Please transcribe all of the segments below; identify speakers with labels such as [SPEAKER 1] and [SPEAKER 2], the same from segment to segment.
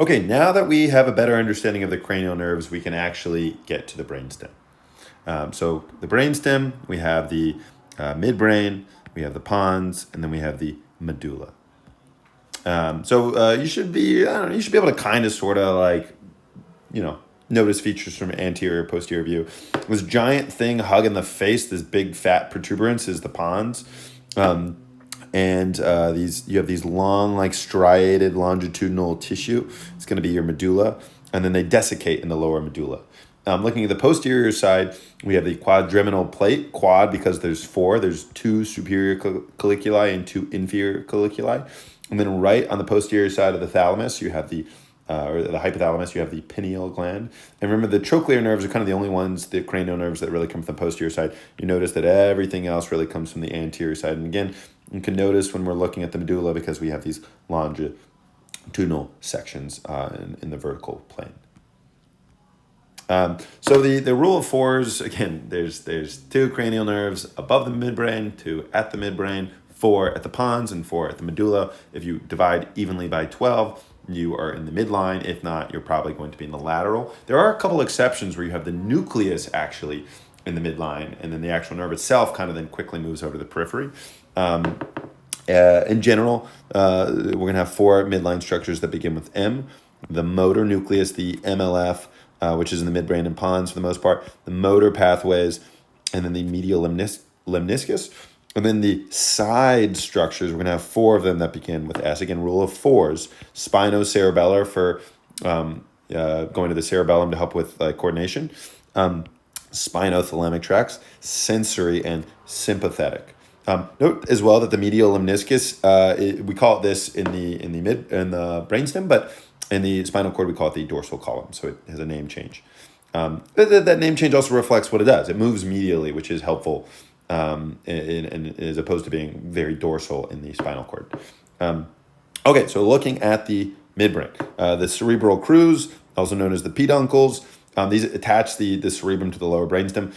[SPEAKER 1] Okay, now that we have a better understanding of the cranial nerves, we can actually get to the brainstem. So the brainstem, we have the midbrain, we have the pons, and then we have the medulla. You should be, I don't know, you should be able to kind of sort of like, notice features from anterior, posterior view. This giant thing hugging the face, this big fat protuberance is the pons. You have these long, like striated longitudinal tissue. It's going to be your medulla, and then they desiccate in the lower medulla. Looking at the posterior side, we have the quadriminal plate, quad because there's four. There's two superior colliculi and two inferior colliculi. And then right on the posterior side of the thalamus, you have the hypothalamus, you have the pineal gland. And remember, the trochlear nerves are kind of the only ones, the cranial nerves, that really come from the posterior side. You notice that everything else really comes from the anterior side. And again, you can notice when we're looking at the medulla because we have these longitudinal sections in the vertical plane. So the rule of fours, again, there's two cranial nerves above the midbrain, two at the midbrain, four at the pons, and four at the medulla. If you divide evenly by 12, you are in the midline. If not, you're probably going to be in the lateral. There are a couple exceptions where you have the nucleus actually in the midline, and then the actual nerve itself kind of then quickly moves over to the periphery. In general, we're going to have four midline structures that begin with M. The motor nucleus, the MLF, which is in the midbrain and pons for the most part, the motor pathways, and then the medial lemniscus. And then the side structures, we're going to have four of them that begin with S. Again, rule of fours. Spinocerebellar for going to the cerebellum to help with coordination. Spinothalamic tracts, sensory, and sympathetic. Note as well that the medial lemniscus, we call it this in the brainstem, but in the spinal cord we call it the dorsal column, so it has a name change. That name change also reflects what it does. It moves medially, which is helpful, as opposed to being very dorsal in the spinal cord. Okay, so looking at the midbrain, the cerebral crus, also known as the peduncles. These attach the cerebrum to the lower brainstem.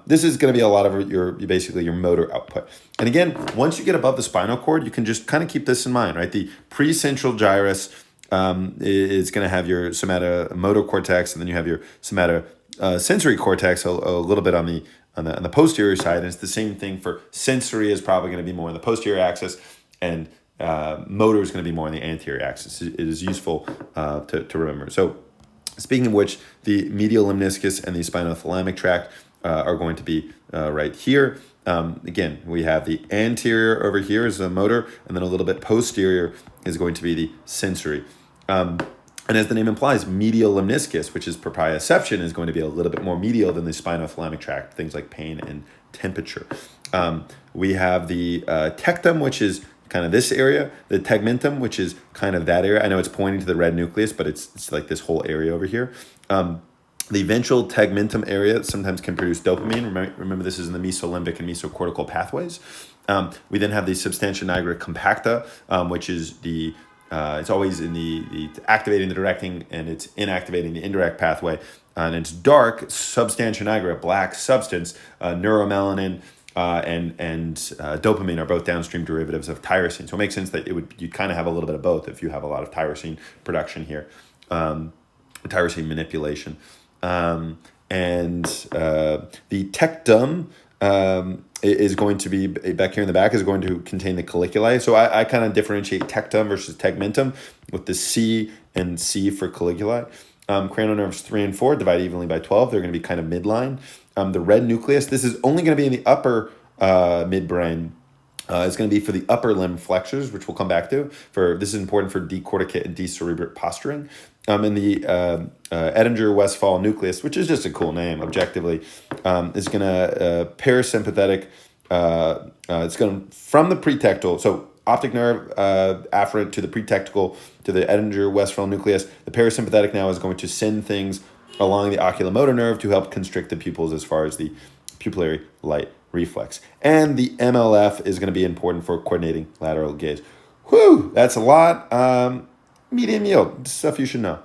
[SPEAKER 1] This is going to be a lot of your motor output. And again, once you get above the spinal cord, you can just kind of keep this in mind, right? The precentral gyrus is going to have your somatomotor cortex, and then you have your somatosensory cortex a little bit on the posterior side. And it's the same thing for sensory is probably going to be more on the posterior axis, and motor is going to be more on the anterior axis. It is useful to remember. So speaking of which, the medial lemniscus and the spinothalamic tract are going to be right here. Again, we have the anterior over here is the motor, and then a little bit posterior is going to be the sensory. And as the name implies, medial lemniscus, which is proprioception, is going to be a little bit more medial than the spinothalamic tract, things like pain and temperature. We have the tectum, which is kind of this area, the tegmentum, which is kind of that area. I know it's pointing to the red nucleus, but it's like this whole area over here. The ventral tegmentum area sometimes can produce dopamine. Remember, this is in the mesolimbic and mesocortical pathways. We then have the substantia nigra compacta, which is it's always in the activating the directing, and it's inactivating the indirect pathway. And it's dark, substantia nigra, black substance, neuromelanin, and dopamine are both downstream derivatives of tyrosine. So it makes sense that you kind of have a little bit of both if you have a lot of tyrosine production here, tyrosine manipulation. The tectum is going to be, back here in the back, is going to contain the colliculi. So I kind of differentiate tectum versus tegmentum with the C and C for colliculi. Cranial nerves 3 and 4 divide evenly by 12. They're going to be kind of midline. The red nucleus, this is only going to be in the upper midbrain. It's going to be for the upper limb flexors, which we'll come back to. This is important for decorticate and decerebrate posturing. And the Edinger-Westphal nucleus, which is just a cool name objectively, is going to parasympathetic. It's going from the pretectal, so optic nerve afferent to the pretectal to the Edinger-Westphal nucleus. The parasympathetic now is going to send things along the oculomotor nerve to help constrict the pupils as far as the pupillary light reflex. And the MLF is going to be important for coordinating lateral gaze. Whew, that's a lot. Medium yield, stuff you should know.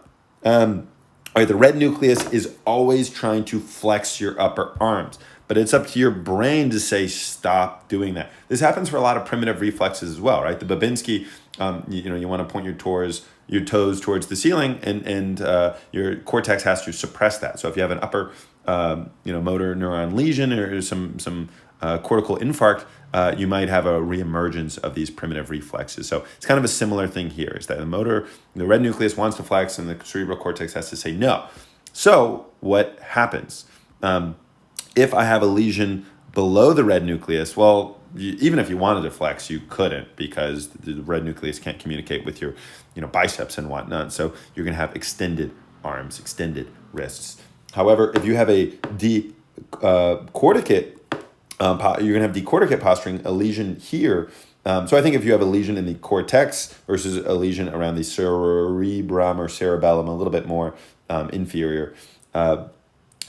[SPEAKER 1] All right, the red nucleus is always trying to flex your upper arms, but it's up to your brain to say, stop doing that. This happens for a lot of primitive reflexes as well, right? The Babinski, you want to point your toes your toes towards the ceiling, and your cortex has to suppress that. So if you have an upper motor neuron lesion or some cortical infarct, you might have a reemergence of these primitive reflexes. So it's kind of a similar thing here, is that the red nucleus wants to flex and the cerebral cortex has to say no. So what happens? If I have a lesion below the red nucleus, well, even if you wanted to flex, you couldn't, because the red nucleus can't communicate with your biceps and whatnot. So you're going to have extended arms, extended wrists. However, if you have a decorticate, you're going to have decorticate posturing, a lesion here. So I think if you have a lesion in the cortex versus a lesion around the cerebrum or cerebellum, a little bit more inferior, so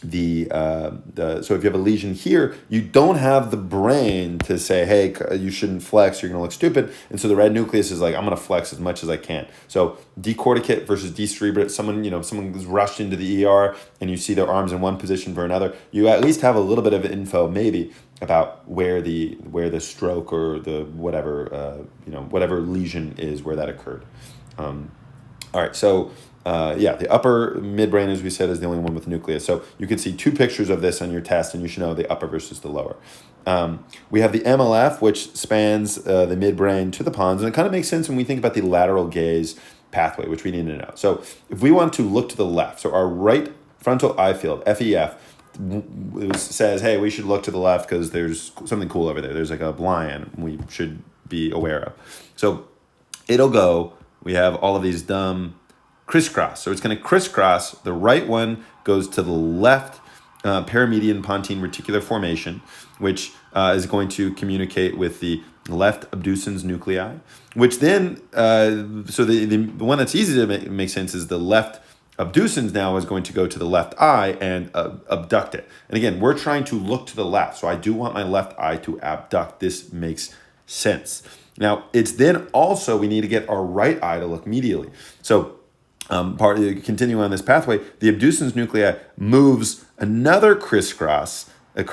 [SPEAKER 1] if you have a lesion here, you don't have the brain to say, hey, you shouldn't flex, you're going to look stupid. And so the red nucleus is like, I'm going to flex as much as I can. So decorticate versus decerebrate, someone who's rushed into the ER and you see their arms in one position for another, you at least have a little bit of info maybe about where the stroke or the whatever lesion is, where that occurred. All right, so the upper midbrain, as we said, is the only one with nucleus. So you can see two pictures of this on your test, and you should know the upper versus the lower. We have the MLF, which spans the midbrain to the pons, and it kind of makes sense when we think about the lateral gaze pathway, which we need to know. So if we want to look to the left, so our right frontal eye field, FEF, says, hey, we should look to the left because there's something cool over there. There's like a lion we should be aware of. So it'll go, we have all of these dumb crisscross. So it's going to crisscross. The right one goes to the left paramedian pontine reticular formation, which is going to communicate with the left abducens nuclei, which then, so the one that's easy to make sense is the left abducens now is going to go to the left eye and abduct it. And again, we're trying to look to the left. So I do want my left eye to abduct. This makes sense. Now, it's then also, we need to get our right eye to look medially. So continuing on this pathway, the abducens nuclei moves another crisscross, and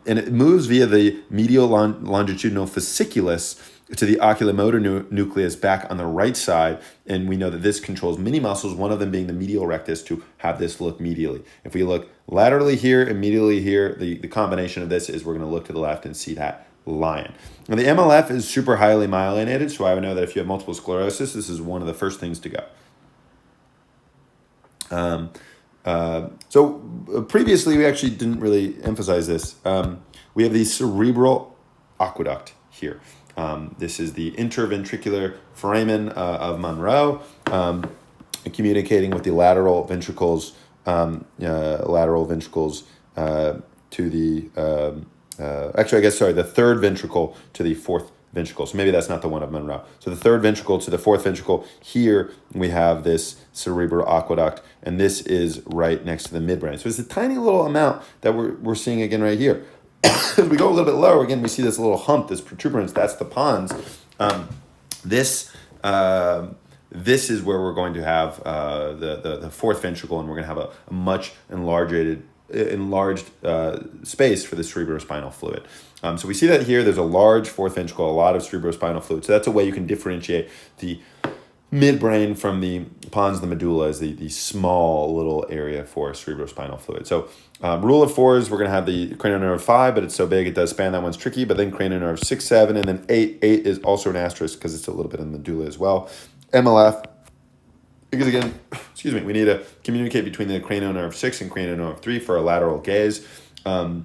[SPEAKER 1] it moves via the medial longitudinal fasciculus to the oculomotor nucleus back on the right side, and we know that this controls many muscles, one of them being the medial rectus, to have this look medially. If we look laterally here and medially here, the combination of this is we're going to look to the left and see that lion. Now, the MLF is super highly myelinated, so I would know that if you have multiple sclerosis, this is one of the first things to go. Previously, we actually didn't really emphasize this. We have the cerebral aqueduct here. This is the interventricular foramen of Monroe, communicating with the lateral ventricles to the the third ventricle to the fourth ventricle. So maybe that's not the one of Monroe. So the third ventricle to the fourth ventricle. Here we have this cerebral aqueduct, and this is right next to the midbrain. So it's a tiny little amount that we're seeing again right here. As we go a little bit lower, again, we see this little hump, this protuberance. That's the pons. This is where we're going to have the fourth ventricle, and we're going to have a much enlarged space for the cerebrospinal fluid. So we see that here. There's a large fourth ventricle, a lot of cerebrospinal fluid. So that's a way you can differentiate the midbrain from the pons, the medulla, is the small little area for cerebrospinal fluid. So rule of fours, we're going to have the cranial nerve 5, but it's so big it does span. That one's tricky. But then cranial nerve 6, 7, and then 8. 8 is also an asterisk because it's a little bit in the medulla as well. MLF, because again, we need to communicate between the cranial nerve 6 and cranial nerve 3 for a lateral gaze. The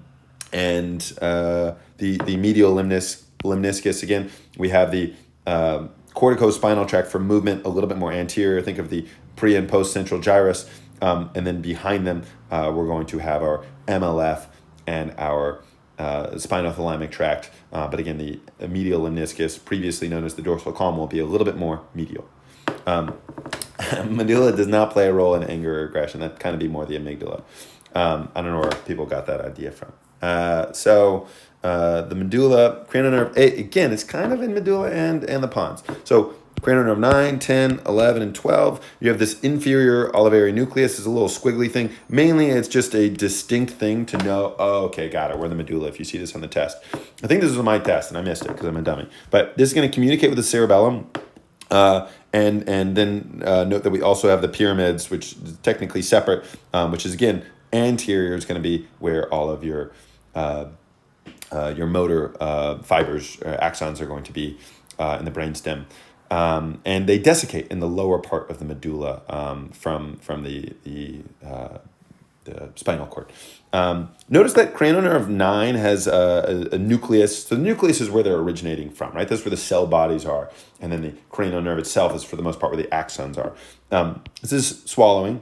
[SPEAKER 1] medial lemniscus, again, we have the corticospinal tract for movement a little bit more anterior. Think of the pre and post central gyrus. And then behind them, we're going to have our MLF and our spinothalamic tract. But again, the medial lemniscus, previously known as the dorsal column, will be a little bit more medial. Medulla does not play a role in anger or aggression. That'd kind of be more the amygdala. I don't know where people got that idea from. The medulla, cranial nerve 8, again, it's kind of in medulla and the pons. So cranial nerve 9, 10, 11, and 12, you have this inferior olivary nucleus. It's a little squiggly thing. Mainly, it's just a distinct thing to know, oh, okay, got it, we're the medulla, if you see this on the test. I think this was my test, and I missed it because I'm a dummy. But this is going to communicate with the cerebellum. And then note that we also have the pyramids, which is technically separate, which is again anterior is going to be where all of your motor fibers, axons are going to be in the brainstem. And they desiccate in the lower part of the medulla from the spinal cord. Notice that cranial nerve 9 has a nucleus. So the nucleus is where they're originating from, right? That's where the cell bodies are. And then the cranial nerve itself is, for the most part, where the axons are. This is swallowing.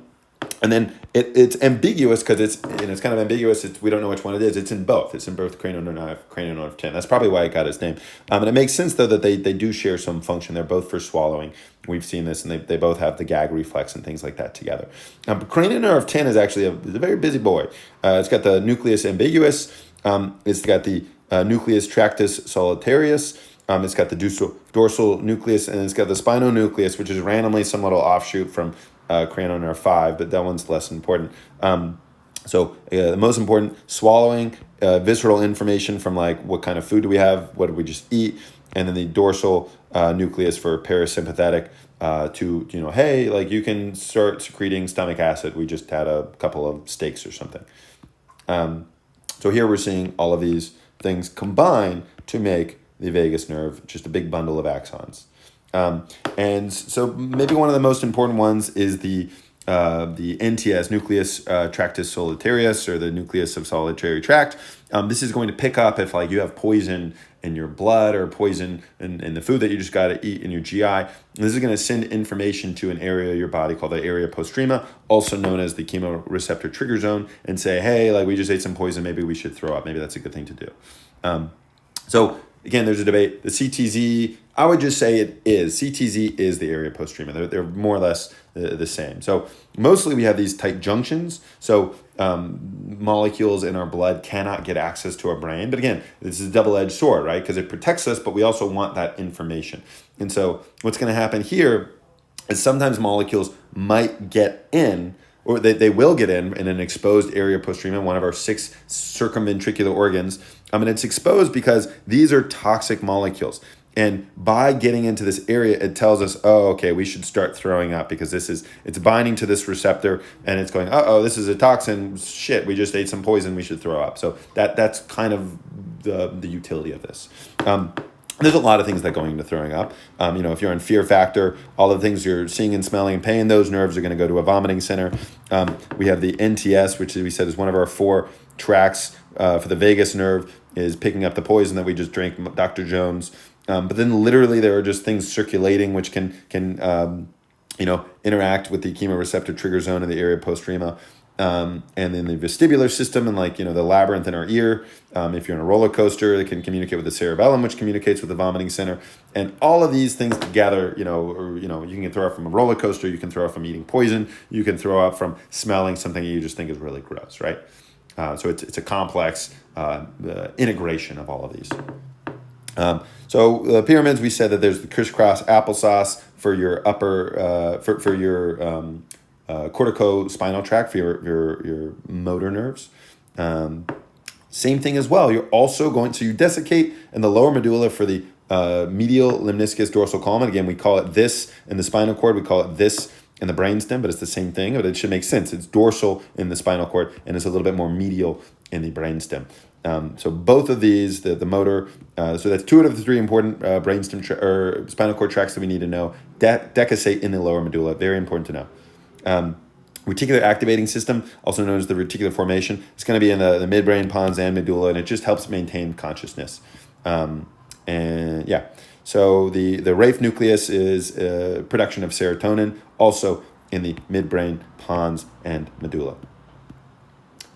[SPEAKER 1] And then it's ambiguous because it's kind of ambiguous. We don't know which one it is. It's in both. It's in both cranial nerve 10. That's probably why it got its name. And it makes sense, though, that they do share some function. They're both for swallowing. We've seen this, and they both have the gag reflex and things like that together. Cranial nerve 10 is actually a very busy boy. It's got the nucleus ambiguous. It's got the nucleus tractus solitarius. It's got the dorsal nucleus, and it's got the spinal nucleus, which is randomly some little offshoot from cranial nerve 5, but that one's less important. So the most important, swallowing, visceral information from like what kind of food do we have, what did we just eat, and then the dorsal nucleus for parasympathetic to, hey, like you can start secreting stomach acid. We just had a couple of steaks or something. So here we're seeing all of these things combine to make the vagus nerve just a big bundle of axons. And so maybe one of the most important ones is the NTS, nucleus tractus solitarius, or the nucleus of solitary tract. This is going to pick up if like you have poison in your blood or poison in the food that you just got to eat in your GI. This is going to send information to an area of your body called the area postrema, also known as the chemoreceptor trigger zone, and say, hey, like we just ate some poison, maybe we should throw up. Maybe that's a good thing to do. So again, there's a debate. The CTZ, I would just say it is. CTZ is the area postrema. They're more or less the same. So mostly we have these tight junctions. So molecules in our blood cannot get access to our brain. But again, this is a double-edged sword, right? Because it protects us, but we also want that information. And so what's going to happen here is sometimes molecules might get in, or they will get in an exposed area postrema, one of our 6 circumventricular organs. And it's exposed because these are toxic molecules. And by getting into this area, it tells us, oh, okay, we should start throwing up because it's binding to this receptor and it's going, this is a toxin. Shit, we just ate some poison. We should throw up. So that's kind of the utility of this. There's a lot of things that go into throwing up. If you're in fear factor, all the things you're seeing and smelling and pain, those nerves are going to go to a vomiting center. We have the NTS, which we said is one of our 4 tracks for the vagus nerve, is picking up the poison that we just drank, Dr. Jones. But then literally there are just things circulating which can interact with the chemoreceptor trigger zone in the area postrema. And then the vestibular system and the labyrinth in our ear. If you're in a roller coaster, it can communicate with the cerebellum, which communicates with the vomiting center. And all of these things together, you can throw up from a roller coaster, you can throw up from eating poison, you can throw up from smelling something you just think is really gross, right? So it's a complex integration of all of these. So the pyramids, we said that there's the crisscross applesauce for your upper, for your corticospinal tract, for your motor nerves. Same thing as well. You're also you desiccate in the lower medulla for the medial lemniscus dorsal column. And again, we call it this in the spinal cord. We call it this in the brainstem, but it's the same thing. But it should make sense. It's dorsal in the spinal cord, and it's a little bit more medial in the brainstem. So both of these, the motor, so that's 2 out of the 3 important brainstem or spinal cord tracts that we need to know. Decussate in the lower medulla, very important to know. Reticular activating system, also known as the reticular formation, it's going to be in the midbrain, pons, and medulla, and it just helps maintain consciousness. So the Rafe nucleus is production of serotonin, also in the midbrain, pons, and medulla.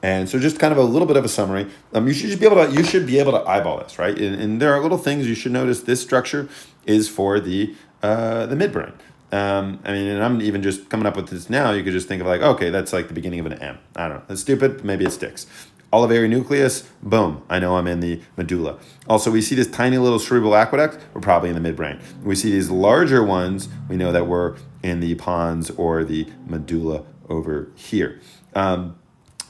[SPEAKER 1] And so just kind of a little bit of a summary. You should be able to eyeball this, right? And there are little things you should notice. This structure is for the midbrain. And I'm even just coming up with this now. You could just think of okay, that's like the beginning of an M. I don't know. That's stupid. Maybe it sticks. Olivary nucleus, boom. I know I'm in the medulla. Also, we see this tiny little cerebral aqueduct. We're probably in the midbrain. We see these larger ones. We know that we're in the pons or the medulla over here.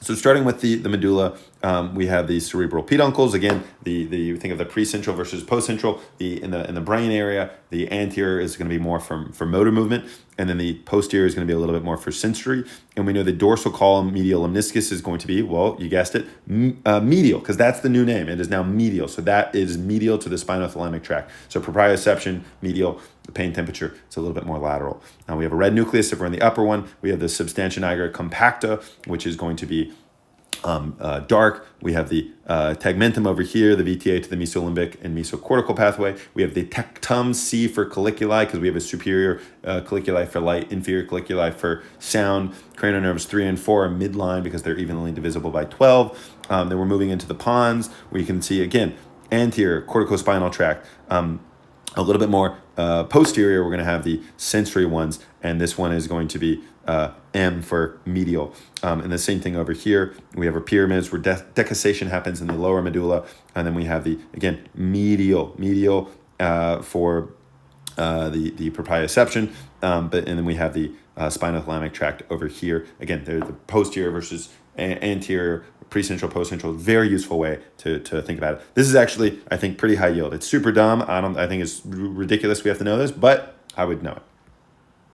[SPEAKER 1] So starting with the medulla, We have the cerebral peduncles. Again, you think of the precentral versus postcentral. In the brain area, the anterior is going to be more for motor movement, and then the posterior is going to be a little bit more for sensory. And we know the dorsal column medial lemniscus is going to be, well, you guessed it, medial, because that's the new name. It is now medial. So that is medial to the spinothalamic tract. So proprioception, medial. The pain temperature, it's a little bit more lateral. Now we have a red nucleus if we're in the upper one. We have the substantia nigra compacta, which is going to be dark. We have the tegmentum over here, the VTA to the mesolimbic and mesocortical pathway. We have the tectum, C for colliculi, because we have a superior colliculi for light, inferior colliculi for sound. Cranial nerves 3 and 4 are midline because they're evenly divisible by 12. Then we're moving into the pons, where you can see, again, anterior corticospinal tract. A little bit more posterior, we're going to have the sensory ones, and this one is going to be M for medial. And the same thing over here. We have our pyramids where decussation happens in the lower medulla, and then we have the, again, medial for the proprioception, and then we have the spinothalamic tract over here. Again, they're the posterior versus anterior, precentral, postcentral. Very useful way to think about it. This is actually, I think, pretty high yield. It's super dumb. I think it's ridiculous we have to know this, but I would know it.